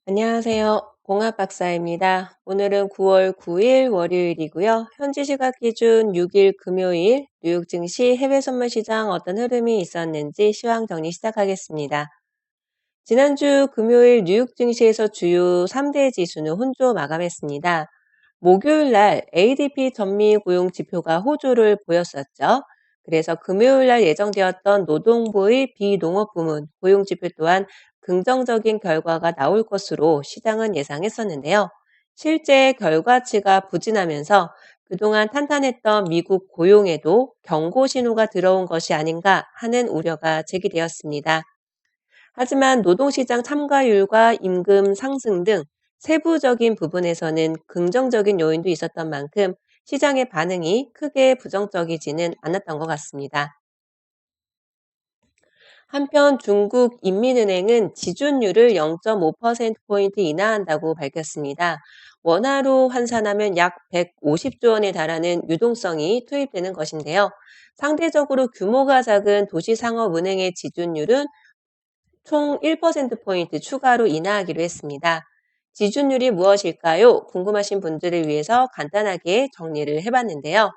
안녕하세요. 공학 박사입니다. 오늘은 9월 9일 월요일이고요. 현지 시각 기준 6일 금요일 뉴욕 증시 해외 선물 시장 어떤 흐름이 있었는지 시황 정리 시작하겠습니다. 지난주 금요일 뉴욕 증시에서 주요 3대 지수는 혼조 마감했습니다. 목요일 날 ADP 전미 고용 지표가 호조를 보였었죠. 그래서 금요일 날 예정되었던 노동부의 비농업 부문 고용 지표 또한 긍정적인 결과가 나올 것으로 시장은 예상했었는데요. 실제 결과치가 부진하면서 그동안 탄탄했던 미국 고용에도 경고 신호가 들어온 것이 아닌가 하는 우려가 제기되었습니다. 하지만 노동시장 참가율과 임금 상승 등 세부적인 부분에서는 긍정적인 요인도 있었던 만큼 시장의 반응이 크게 부정적이지는 않았던 것 같습니다. 한편 중국 인민은행은 지준율을 0.5%포인트 인하한다고 밝혔습니다. 원화로 환산하면 약 150조 원에 달하는 유동성이 투입되는 것인데요. 상대적으로 규모가 작은 도시상업은행의 지준율은 총 1%포인트 추가로 인하하기로 했습니다. 지준율이 무엇일까요? 궁금하신 분들을 위해서 간단하게 정리를 해봤는데요.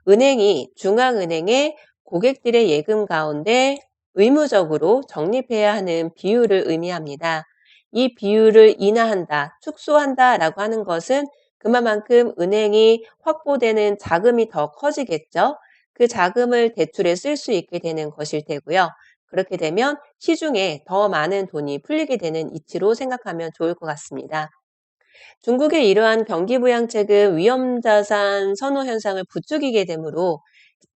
은행이 중앙은행에 고객들의 예금 가운데 의무적으로 적립해야 하는 비율을 의미합니다. 이 비율을 인하한다, 축소한다 라고 하는 것은 그만큼 은행이 확보되는 자금이 더 커지겠죠. 그 자금을 대출에 쓸 수 있게 되는 것일 테고요. 그렇게 되면 시중에 더 많은 돈이 풀리게 되는 이치로 생각하면 좋을 것 같습니다. 중국의 이러한 경기 부양책은 위험자산 선호 현상을 부추기게 되므로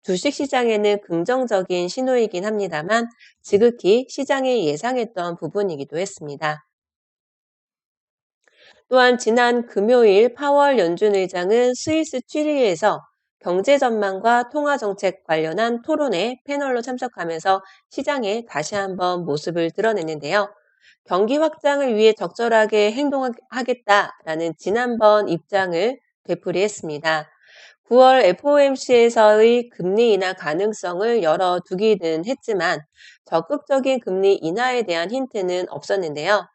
주식시장에는 긍정적인 신호이긴 합니다만 지극히 시장이 예상했던 부분이기도 했습니다. 또한 지난 금요일 파월 연준 의장은 스위스 취리히에서 경제 전망과 통화 정책 관련한 토론회 패널로 참석하면서 시장에 다시 한번 모습을 드러냈는데요. 경기 확장을 위해 적절하게 행동하겠다라는 지난번 입장을 되풀이했습니다. 9월 FOMC에서의 금리 인하 가능성을 열어두기는 했지만 적극적인 금리 인하에 대한 힌트는 없었는데요.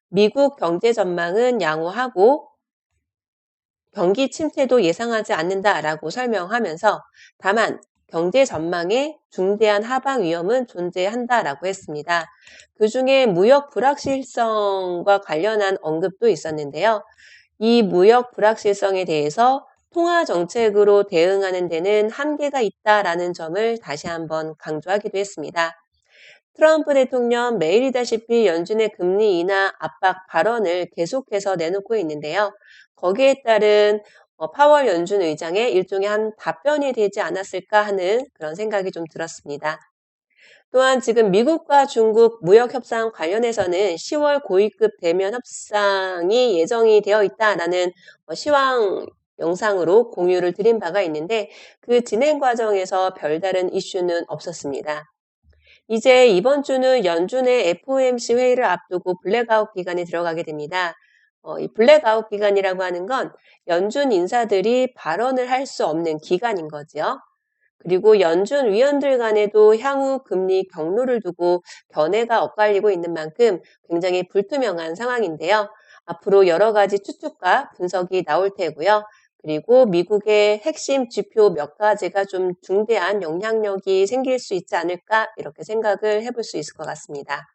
미국 경제 전망은 양호하고 경기 침체도 예상하지 않는다라고 설명하면서 다만 경제 전망에 중대한 하방 위험은 존재한다라고 했습니다. 그중에 무역 불확실성과 관련한 언급도 있었는데요. 이 무역 불확실성에 대해서 통화 정책으로 대응하는 데는 한계가 있다라는 점을 다시 한번 강조하기도 했습니다. 트럼프 대통령 매일이다시피 연준의 금리 인하 압박 발언을 계속해서 내놓고 있는데요. 거기에 따른 파월 연준 의장의 일종의 한 답변이 되지 않았을까 하는 그런 생각이 좀 들었습니다. 또한 지금 미국과 중국 무역 협상 관련해서는 10월 고위급 대면 협상이 예정이 되어 있다라는 시황 영상으로 공유를 드린 바가 있는데 그 진행 과정에서 별다른 이슈는 없었습니다. 이제 이번 주는 연준의 FOMC 회의를 앞두고 블랙아웃 기간에 들어가게 됩니다. 이 블랙아웃 기간이라고 하는 건 연준 인사들이 발언을 할 수 없는 기간인 거죠. 그리고 연준 위원들 간에도 향후 금리 경로를 두고 견해가 엇갈리고 있는 만큼 굉장히 불투명한 상황인데요. 앞으로 여러 가지 추측과 분석이 나올 테고요. 그리고 미국의 핵심 지표 몇 가지가 좀 중대한 영향력이 생길 수 있지 않을까 이렇게 생각을 해볼 수 있을 것 같습니다.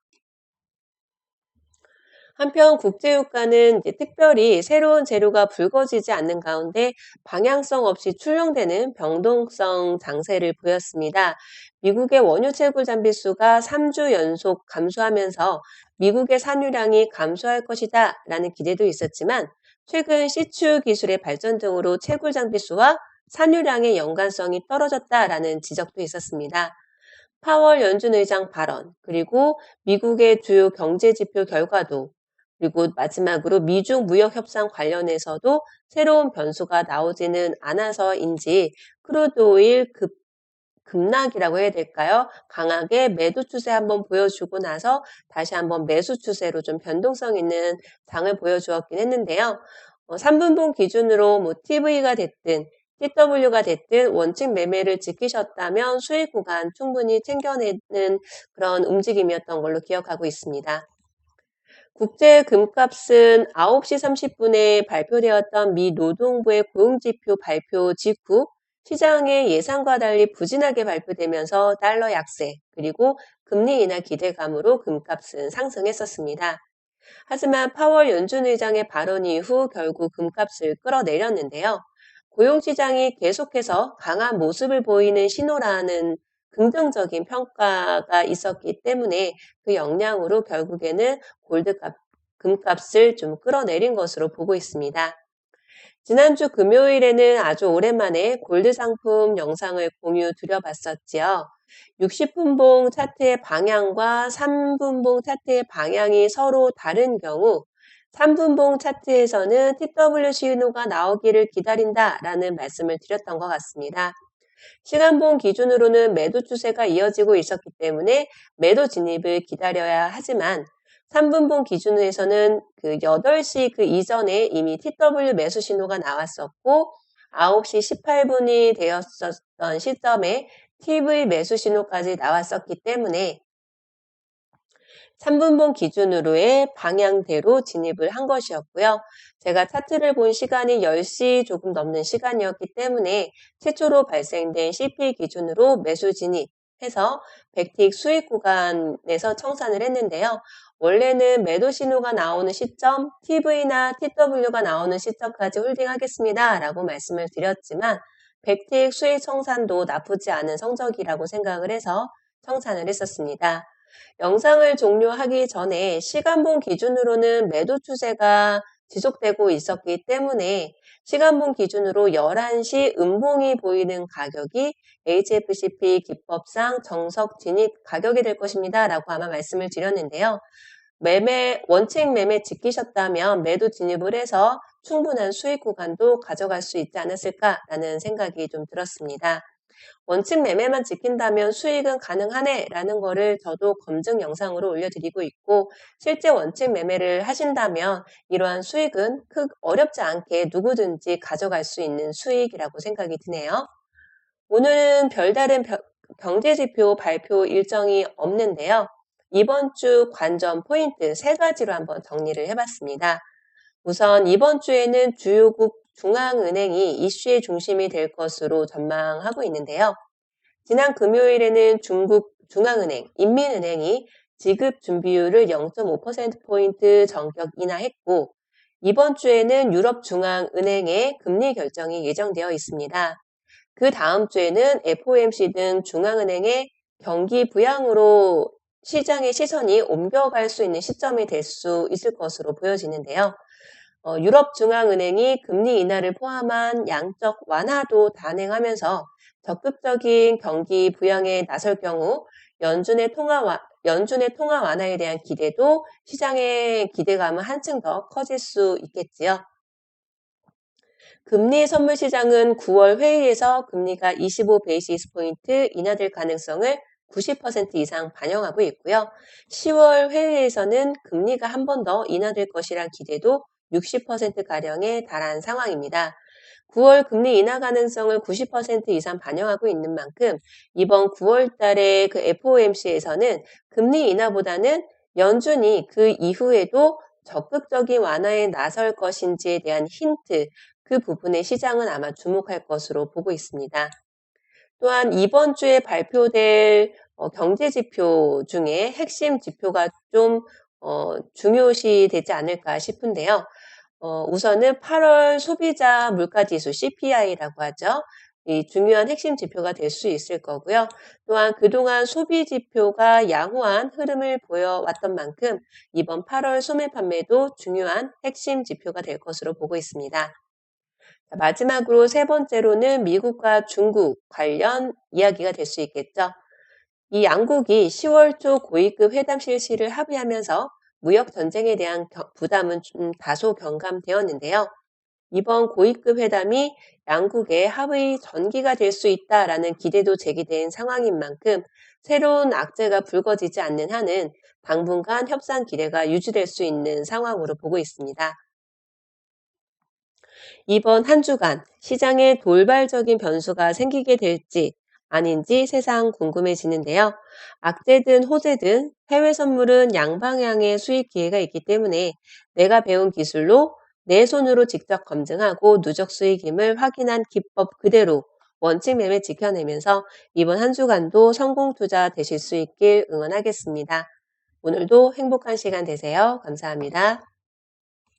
한편 국제유가는 이제 특별히 새로운 재료가 불거지지 않는 가운데 방향성 없이 출렁대는 변동성 장세를 보였습니다. 미국의 원유 채굴 잔비수가 3주 연속 감소하면서 미국의 산유량이 감소할 것이다 라는 기대도 있었지만 최근 시추 기술의 발전 등으로 채굴 장비수와 산유량의 연관성이 떨어졌다라는 지적도 있었습니다. 파월 연준 의장 발언, 그리고 미국의 주요 경제 지표 결과도, 그리고 마지막으로 미중 무역 협상 관련해서도 새로운 변수가 나오지는 않아서인지 크루드 오일 급락이라고 해야 될까요? 강하게 매도 추세 한번 보여주고 나서 다시 한번 매수 추세로 좀 변동성 있는 장을 보여주었긴 했는데요. 3분봉 기준으로 뭐 TV가 됐든 TW가 됐든 원칙 매매를 지키셨다면 수익 구간 충분히 챙겨내는 그런 움직임이었던 걸로 기억하고 있습니다. 국제 금값은 9시 30분에 발표되었던 미 노동부의 고용지표 발표 직후 시장의 예상과 달리 부진하게 발표되면서 달러 약세, 그리고 금리 인하 기대감으로 금값은 상승했었습니다. 하지만 파월 연준 의장의 발언 이후 결국 금값을 끌어내렸는데요. 고용시장이 계속해서 강한 모습을 보이는 신호라는 긍정적인 평가가 있었기 때문에 그 영향으로 결국에는 금값을 좀 끌어내린 것으로 보고 있습니다. 지난주 금요일에는 아주 오랜만에 골드 상품 영상을 공유 드려봤었지요. 60분봉 차트의 방향과 3분봉 차트의 방향이 서로 다른 경우 3분봉 차트에서는 TW 신호가 나오기를 기다린다라는 말씀을 드렸던 것 같습니다. 시간봉 기준으로는 매도 추세가 이어지고 있었기 때문에 매도 진입을 기다려야 하지만 3분봉 기준에서는 그 8시 그 이전에 이미 TW 매수 신호가 나왔었고 9시 18분이 되었었던 시점에 TV 매수 신호까지 나왔었기 때문에 3분봉 기준으로의 방향대로 진입을 한 것이었고요. 제가 차트를 본 시간이 10시 조금 넘는 시간이었기 때문에 최초로 발생된 CP 기준으로 매수 진입해서 100틱 수익 구간에서 청산을 했는데요. 원래는 매도 신호가 나오는 시점, TV나 TW가 나오는 시점까지 홀딩하겠습니다. 라고 말씀을 드렸지만 100틱 수익 청산도 나쁘지 않은 성적이라고 생각을 해서 청산을 했었습니다. 영상을 종료하기 전에 시간봉 기준으로는 매도 추세가 지속되고 있었기 때문에 시간봉 기준으로 11시 음봉이 보이는 가격이 HFCP 기법상 정석 진입 가격이 될 것입니다. 라고 아마 말씀을 드렸는데요. 원칙 매매 지키셨다면 매도 진입을 해서 충분한 수익 구간도 가져갈 수 있지 않았을까라는 생각이 좀 들었습니다. 원칙 매매만 지킨다면 수익은 가능하네라는 거를 저도 검증 영상으로 올려드리고 있고 실제 원칙 매매를 하신다면 이러한 수익은 어렵지 않게 누구든지 가져갈 수 있는 수익이라고 생각이 드네요. 오늘은 별다른 경제지표 발표 일정이 없는데요. 이번 주 관전 포인트 3가지로 한번 정리를 해봤습니다. 우선 이번 주에는 주요국 중앙은행이 이슈의 중심이 될 것으로 전망하고 있는데요. 지난 금요일에는 중국 중앙은행, 인민은행이 지급 준비율을 0.5%포인트 전격 인하했고, 이번 주에는 유럽중앙은행의 금리 결정이 예정되어 있습니다. 그 다음 주에는 FOMC 등 중앙은행의 경기 부양으로 시장의 시선이 옮겨갈 수 있는 시점이 될 수 있을 것으로 보여지는데요. 유럽중앙은행이 금리 인하를 포함한 양적 완화도 단행하면서 적극적인 경기 부양에 나설 경우 연준의 통화 완화에 대한 기대도 시장의 기대감은 한층 더 커질 수 있겠지요. 금리 선물 시장은 9월 회의에서 금리가 25베이시스 포인트 인하될 가능성을 90% 이상 반영하고 있고요. 10월 회의에서는 금리가 한 번 더 인하될 것이란 기대도 60%가량에 달한 상황입니다. 9월 금리 인하 가능성을 90% 이상 반영하고 있는 만큼 이번 9월 달에 그 FOMC에서는 금리 인하보다는 연준이 그 이후에도 적극적인 완화에 나설 것인지에 대한 힌트, 그 부분에 시장은 아마 주목할 것으로 보고 있습니다. 또한 이번 주에 발표될 경제 지표 중에 핵심 지표가 좀 중요시 되지 않을까 싶은데요. 우선은 8월 소비자 물가지수 CPI라고 하죠. 이 중요한 핵심 지표가 될 수 있을 거고요. 또한 그동안 소비 지표가 양호한 흐름을 보여왔던 만큼 이번 8월 소매 판매도 중요한 핵심 지표가 될 것으로 보고 있습니다. 마지막으로 세 번째로는 미국과 중국 관련 이야기가 될 수 있겠죠. 이 양국이 10월 초 고위급 회담 실시를 합의하면서 무역 전쟁에 대한 부담은 좀 다소 경감되었는데요. 이번 고위급 회담이 양국의 합의 전기가 될 수 있다라는 기대도 제기된 상황인 만큼 새로운 악재가 불거지지 않는 한은 당분간 협상 기대가 유지될 수 있는 상황으로 보고 있습니다. 이번 한 주간 시장에 돌발적인 변수가 생기게 될지 아닌지 새삼 궁금해지는데요. 악재든 호재든 해외 선물은 양방향의 수익 기회가 있기 때문에 내가 배운 기술로 내 손으로 직접 검증하고 누적 수익임을 확인한 기법 그대로 원칙 매매 지켜내면서 이번 한 주간도 성공 투자 되실 수 있길 응원하겠습니다. 오늘도 행복한 시간 되세요. 감사합니다.